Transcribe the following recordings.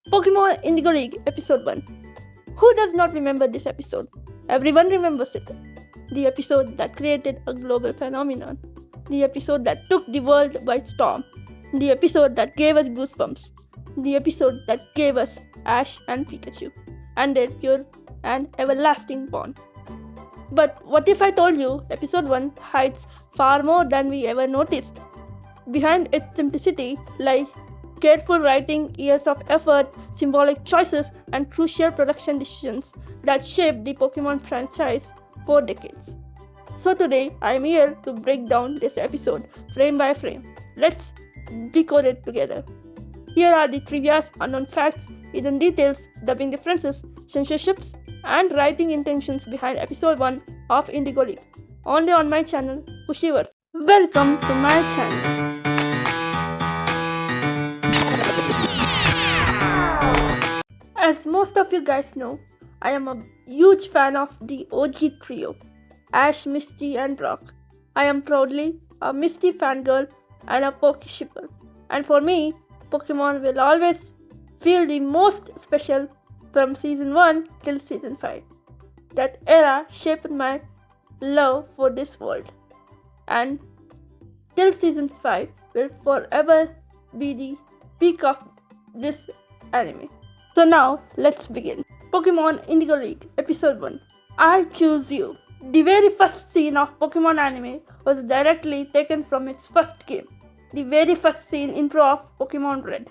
Pokemon Indigo League Episode 1. Who does not remember this episode? Everyone remembers it. The episode that created a global phenomenon. The episode that took the world by storm. The episode that gave us goosebumps. The episode that gave us Ash and Pikachu and their pure and everlasting bond. But what if I told you episode 1 hides far more than we ever noticed? Behind its simplicity lie careful writing, years of effort, symbolic choices, and crucial production decisions that shaped the Pokemon franchise for decades. So today I am here to break down this episode frame by frame. Let's decode it together. Here are the trivia, unknown facts, hidden details, dubbing differences, censorships, and writing intentions behind episode 1 of Indigo League. Only on my channel, Pushivers. Welcome to my channel. As most of you guys know, I am a huge fan of the OG Trio, Ash, Misty, and Rock. I am proudly a Misty fangirl and a Pokeshipper. And for me, Pokemon will always feel the most special from Season 1 till Season 5. That era shaped my love for this world. And till Season 5 will forever be the peak of this anime. So now, let's begin. Pokemon Indigo League Episode 1. I Choose You. The very first scene of Pokemon anime was directly taken from its first game. The very first scene intro of Pokemon Red.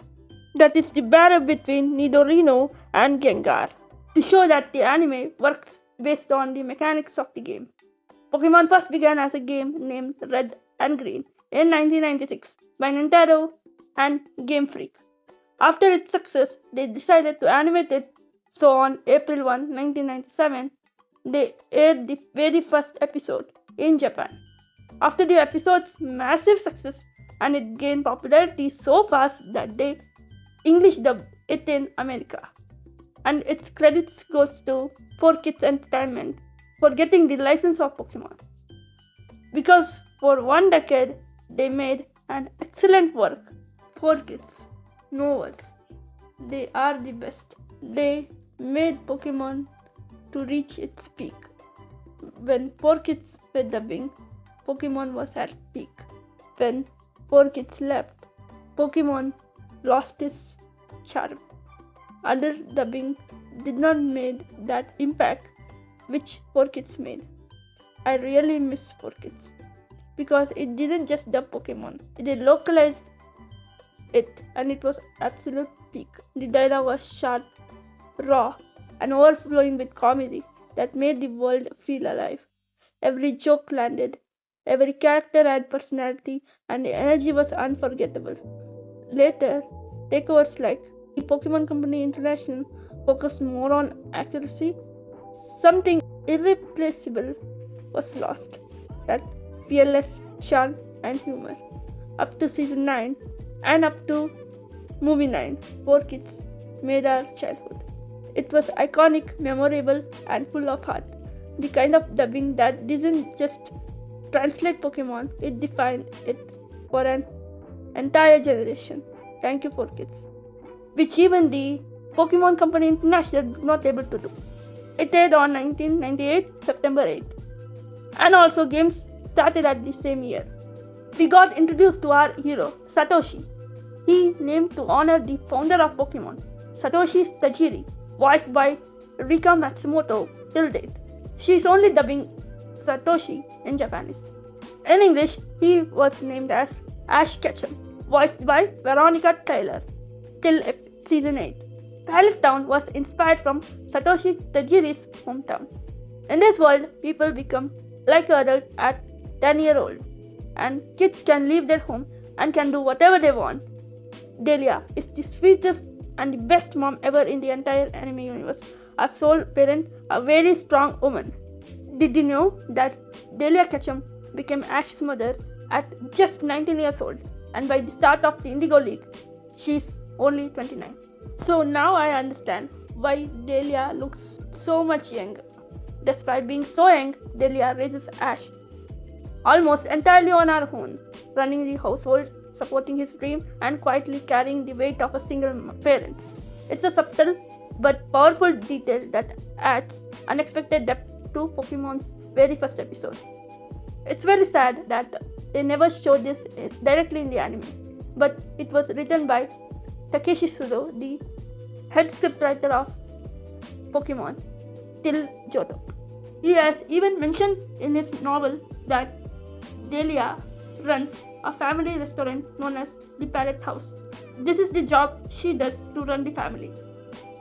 That is the battle between Nidorino and Gengar. To show that the anime works based on the mechanics of the game. Pokemon first began as a game named Red and Green in 1996 by Nintendo and Game Freak. After its success, they decided to animate it, so on April 1, 1997, they aired the very first episode in Japan. After the episode's massive success, and it gained popularity so fast that they English dubbed it in America. And its credits goes to 4Kids Entertainment for getting the license of Pokemon. Because for one decade, they made an excellent work. 4Kids. No words. They are the best. They made Pokemon to reach its peak. When 4Kids were dubbing, Pokemon was at peak. When 4Kids left, Pokemon lost its charm. Other dubbing did not make that impact which 4Kids made. I really miss 4Kids because it didn't just dub Pokemon, it localized it, and it was absolute peak. The dialogue was sharp, raw, and overflowing with comedy that made the world feel alive. Every joke landed, every character had personality, and the energy was unforgettable. Later, takeovers like the Pokemon Company International focused more on accuracy. Something irreplaceable was lost, that fearless charm and humor. Up to Season 9, and up to Movie 9, 4Kids made our childhood. It was iconic, memorable, and full of heart. The kind of dubbing that didn't just translate Pokemon, it defined it for an entire generation. Thank you, 4Kids. Which even the Pokemon Company International was not able to do. It aired on 1998, September 8. And also games started at the same year. We got introduced to our hero, Satoshi. He named to honor the founder of Pokemon, Satoshi Tajiri, voiced by Rika Matsumoto till date. She is only dubbing Satoshi in Japanese. In English, he was named as Ash Ketchum, voiced by Veronica Taylor, till Season 8. Pallet Town was inspired from Satoshi Tajiri's hometown. In this world, people become like adults at 10-year-old. And kids can leave their home and can do whatever they want. Delia is the sweetest and the best mom ever in the entire anime universe. A sole parent, a very strong woman. Did you know that Delia Ketchum became Ash's mother at just 19 years old, and by the start of the Indigo League, she's only 29. So now I understand why Delia looks so much younger. Despite being so young, Delia raises Ash almost entirely on her own, running the household, supporting his dream, and quietly carrying the weight of a single parent. It's a subtle but powerful detail that adds unexpected depth to Pokemon's very first episode. It's very sad that they never showed this directly in the anime, but it was written by Takeshi Shudo, the head scriptwriter of Pokemon, till Johto. He has even mentioned in his novel that Delia runs a family restaurant known as the Palette House. This is the job she does to run the family,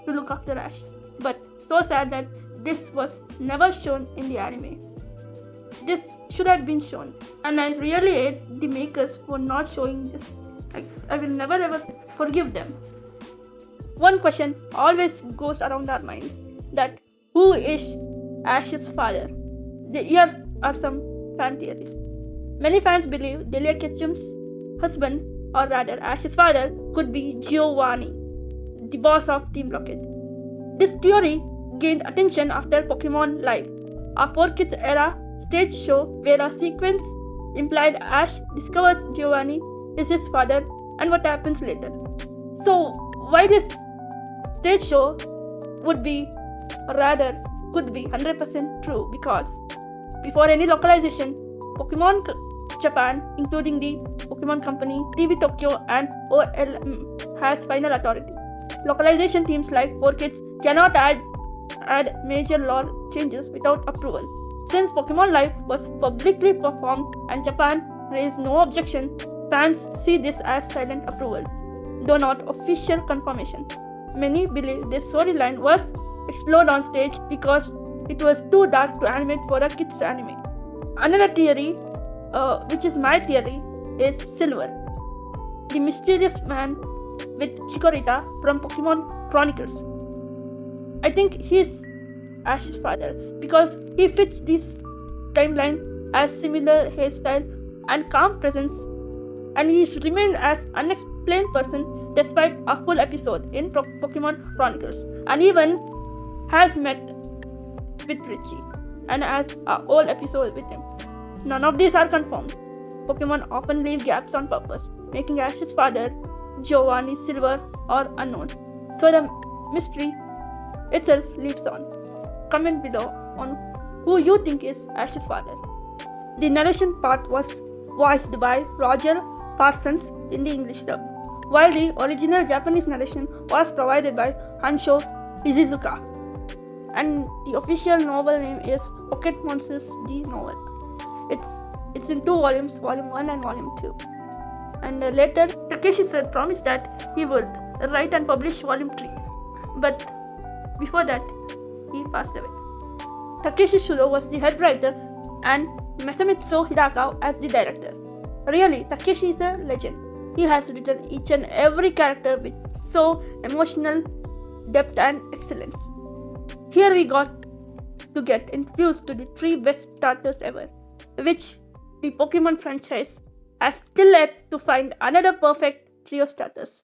to look after Ash. But so sad that this was never shown in the anime. This should have been shown, and I really hate the makers for not showing this. I will never ever forgive them. One question always goes around our mind, that who is Ash's father? Here are some fan theories. Many fans believe Delia Ketchum's husband, or rather Ash's father, could be Giovanni, the boss of Team Rocket. This theory gained attention after Pokemon Live, a 4Kids era stage show where a sequence implied Ash discovers Giovanni is his father and what happens later. So why this stage show would be, or rather could be 100% true, because before any localization, Pokemon Japan, including the Pokemon Company, TV Tokyo and OLM, has final authority. Localization teams like 4Kids cannot add major lore changes without approval. Since Pokemon Live was publicly performed and Japan raised no objection, fans see this as silent approval, though not official confirmation. Many believe this storyline was explored on stage because it was too dark to animate for a kids anime. Another theory, which is my theory, is Silver, the mysterious man with Chikorita from Pokemon Chronicles. I think he's Ash's father because he fits this timeline as similar hairstyle and calm presence, and he's remained as unexplained person despite a full episode in Pokemon Chronicles, and even has met with Richie and has a whole episode with him. None of these are confirmed. Pokemon often leave gaps on purpose, making Ash's father, Giovanni, Silver, or unknown. So the mystery itself leads on. Comment below on who you think is Ash's father. The narration part was voiced by Roger Parsons in the English dub, while the original Japanese narration was provided by Hansho Izuzuka. And the official novel name is Pocket Monsters the Novel. It's in 2 volumes, Volume 1 and Volume 2. And later, Takeshi said promised that he would write and publish Volume 3. But before that, he passed away. Takeshi Shudo was the head writer and Masamitsu Hidaka as the director. Really, Takeshi is a legend. He has written each and every character with so emotional depth and excellence. Here we got to get introduced to the 3 best starters ever, which the Pokemon franchise has still yet to find another perfect trio starters.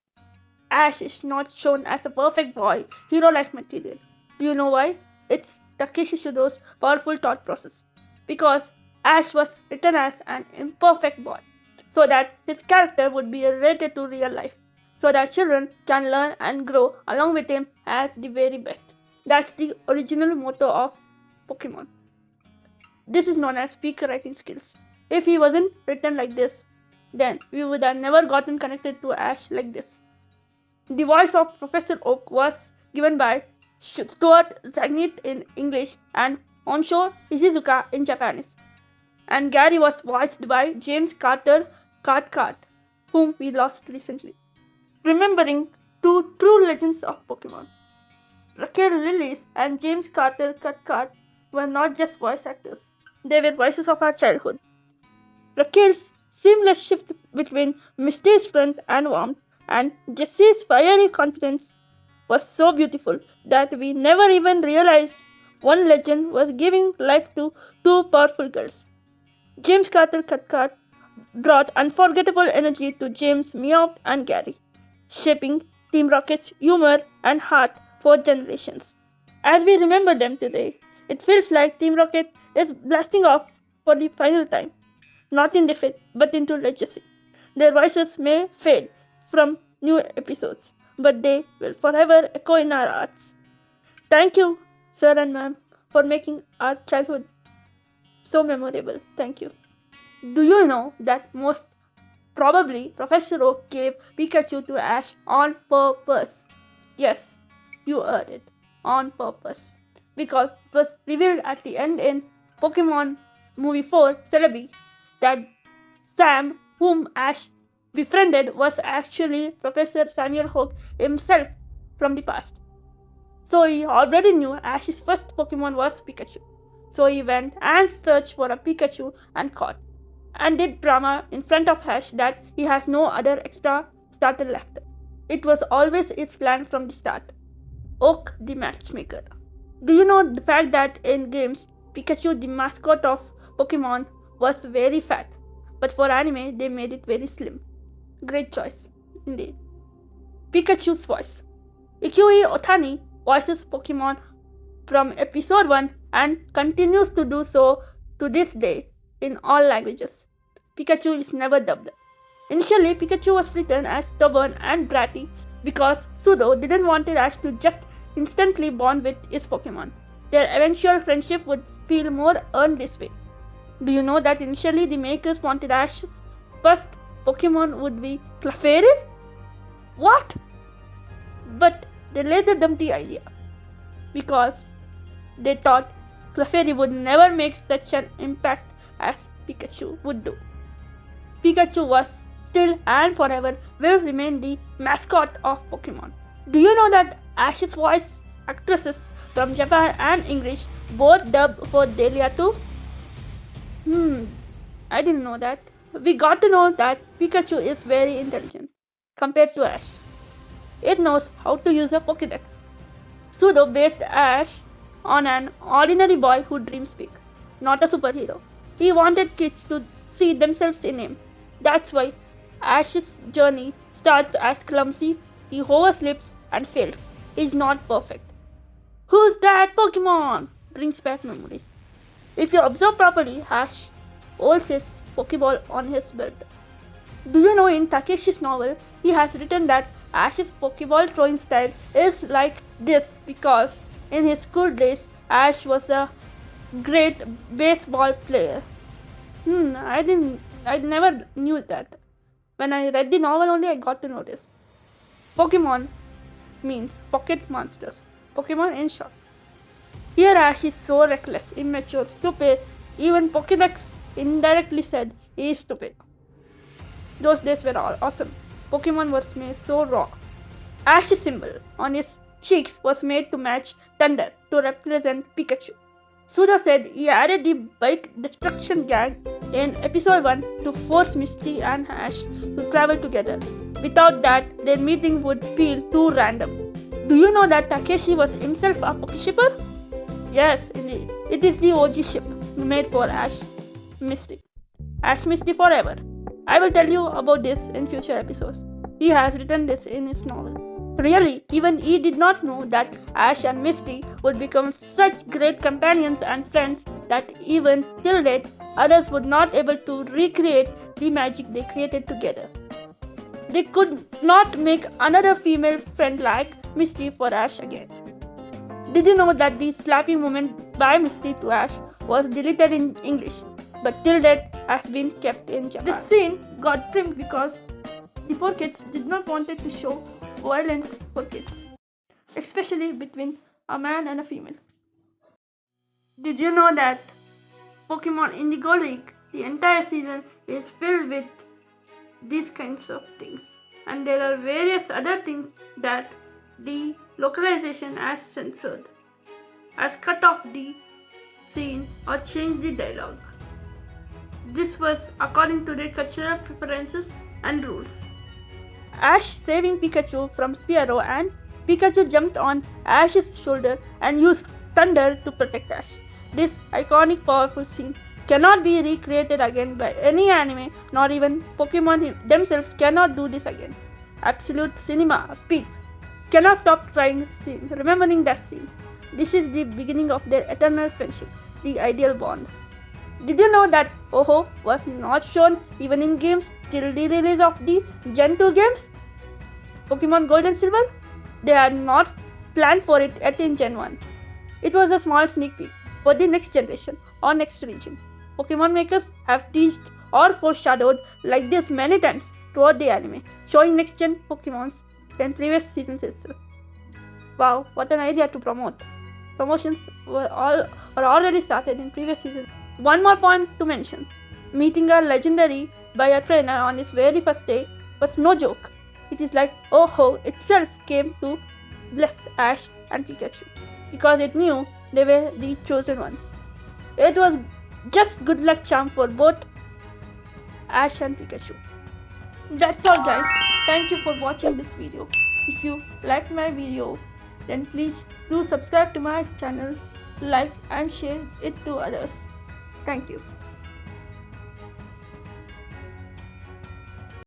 Ash is not shown as a perfect boy, hero-like material. Do you know why? It's Takeshi Shudo's powerful thought process. Because Ash was written as an imperfect boy, so that his character would be related to real life, so that children can learn and grow along with him as the very best. That's the original motto of Pokemon. This is known as peak writing skills. If he wasn't written like this, then we would have never gotten connected to Ash like this. The voice of Professor Oak was given by Stuart Zagnit in English and Honsho Ishizuka in Japanese. And Gary was voiced by James Carter Cathcart, whom we lost recently. Remembering 2 true legends of Pokemon, Raquel Lillis and James Carter Cathcart were not just voice actors, they were voices of our childhood. Raquel's seamless shift between Misty's strength and warmth and Jessie's fiery confidence was so beautiful that we never even realized one legend was giving life to 2 powerful girls. James Carter Cathcart brought unforgettable energy to James, Meowth, and Gary, shaping Team Rocket's humor and heart for generations. As we remember them today, it feels like Team Rocket is blasting off for the final time, not in defeat but into legacy. Their voices may fade from new episodes, but they will forever echo in our hearts. Thank you, sir and ma'am, for making our childhood so memorable. Thank you. Do you know that most probably Professor Oak gave Pikachu to Ash on purpose? Yes, you heard it. On purpose. Because it was revealed at the end in Pokemon Movie 4 Celebi that Sam, whom Ash befriended, was actually Professor Samuel Oak himself from the past. So he already knew Ash's first Pokemon was Pikachu. So he went and searched for a Pikachu and caught, and did drama in front of Ash that he has no other extra starter left. It was always his plan from the start. Oak the matchmaker. Do you know the fact that in games, Pikachu the mascot of Pokemon was very fat, but for anime they made it very slim. Great choice, indeed. Pikachu's voice. Ikui Otani voices Pokemon from episode 1 and continues to do so to this day in all languages. Pikachu is never dubbed. Initially, Pikachu was written as stubborn and bratty because Shudo didn't want Ash to just instantly bond with his Pokemon. Their eventual friendship would feel more earned this way. Do you know that initially the makers wanted Ash's first Pokemon would be Clefairy? What? But they later dumped the idea because they thought Clefairy would never make such an impact as Pikachu would do. Pikachu was still and forever will remain the mascot of Pokemon. Do you know that Ash's voice actresses from Japan and English both dub for Delia too? I didn't know that. We got to know that Pikachu is very intelligent compared to Ash. It knows how to use a Pokédex. Shudo based Ash on an ordinary boy who dreams big, not a superhero. He wanted kids to see themselves in him. That's why Ash's journey starts as clumsy, he oversleeps and fails. He's not perfect. Who's that Pokemon? Brings back memories. If you observe properly, Ash holds his Pokeball on his belt. Do you know in Takeshi's novel, he has written that Ash's Pokeball throwing style is like this because in his school days, Ash was a great baseball player. I never knew that. When I read the novel only, I got to know this. Pokemon means pocket monsters. Pokemon in short. Here Ash is so reckless, immature, stupid. Even Pokédex indirectly said he is stupid. Those days were all awesome. Pokemon was made so raw. Ash's symbol on his cheeks was made to match thunder to represent Pikachu. Shudo said he added the bike destruction gang in episode 1 to force Misty and Ash to travel together. Without that, their meeting would feel too random. Do you know that Takeshi was himself a Pokeshipper? Yes, indeed. It is the OG ship made for Ash Misty. Ash Misty forever. I will tell you about this in future episodes. He has written this in his novel. Really, even he did not know that Ash and Misty would become such great companions and friends that even till date, others would not able to recreate the magic they created together. They could not make another female friend like Misty for Ash again. Did you know that the slapping moment by Misty to Ash was deleted in English, but till date has been kept in Japan? This scene got trimmed because the 4Kids did not want to show violence for kids, especially between a man and a female. Did you know that Pokemon Indigo League, the entire season is filled with these kinds of things, and there are various other things that the localization has censored, has cut off the scene or changed the dialogue. This was according to their cultural preferences and rules. Ash saving Pikachu from Spearow, and Pikachu jumped on Ash's shoulder and used thunder to protect Ash. This iconic powerful scene cannot be recreated again by any anime, not even Pokemon themselves cannot do this again. Absolute cinema, peak. Cannot stop trying remembering that scene. This is the beginning of their eternal friendship, the ideal bond. Did you know that Ho-Oh was not shown even in games till the release of the Gen 2 games? Pokemon Gold and Silver? They had not planned for it yet in Gen 1. It was a small sneak peek for the next generation or next region. Pokemon makers have teased or foreshadowed like this many times throughout the anime, showing next gen Pokemons than previous seasons itself. Wow, what an idea to promote. Promotions were already started in previous seasons. One more point to mention. Meeting a legendary by a trainer on his very first day was no joke. It is like Oho itself came to bless Ash and Pikachu because it knew they were the chosen ones. It was just good luck charm for both Ash and Pikachu. That's all guys. Thank you for watching this video. If you liked my video, then please do subscribe to my channel, like and share it to others. Thank you.